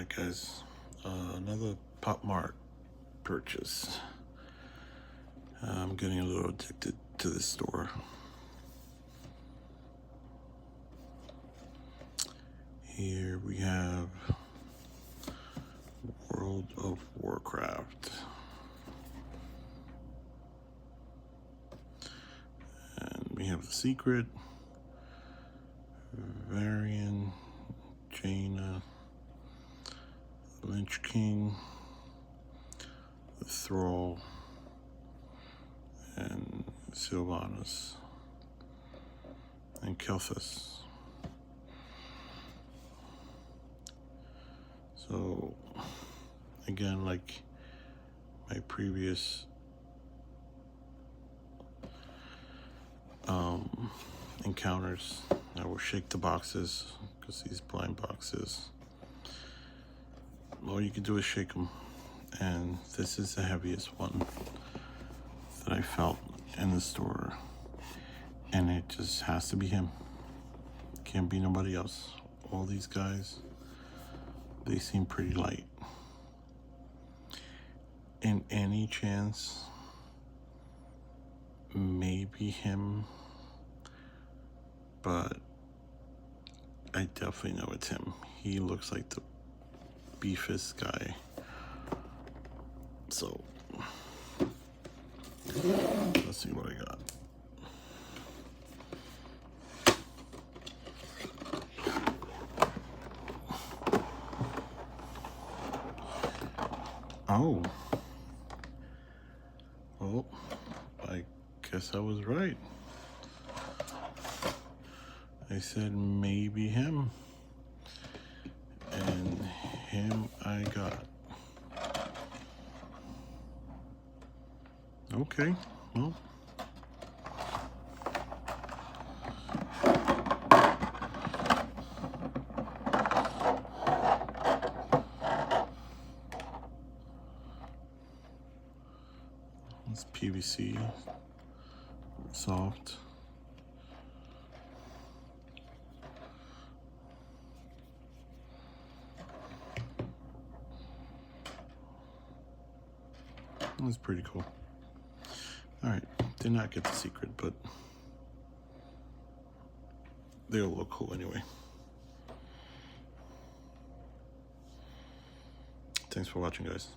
Alright guys, another Pop Mart purchase. I'm getting a little addicted to this store. Here we have World of Warcraft. And we have the Secret, Varian, Jaina, Lynch King, the Thrall, and Sylvanas, and Kelthus. So, again, like my previous encounters, I will shake the boxes, because these blind boxes, all you can do is shake them, and this is the heaviest one that I felt in the store, and it just has to be him. Can't be nobody else. All these guys, they seem pretty light. In any chance, maybe him, but I definitely know it's him. He looks like the beefest guy. So let's see what I got. Oh, well, I guess I was right. I said maybe him, and him I got. Okay, well, it's PVC, soft. That's pretty cool. Alright, did not get the Secret, but they'll look cool anyway. Thanks for watching, guys.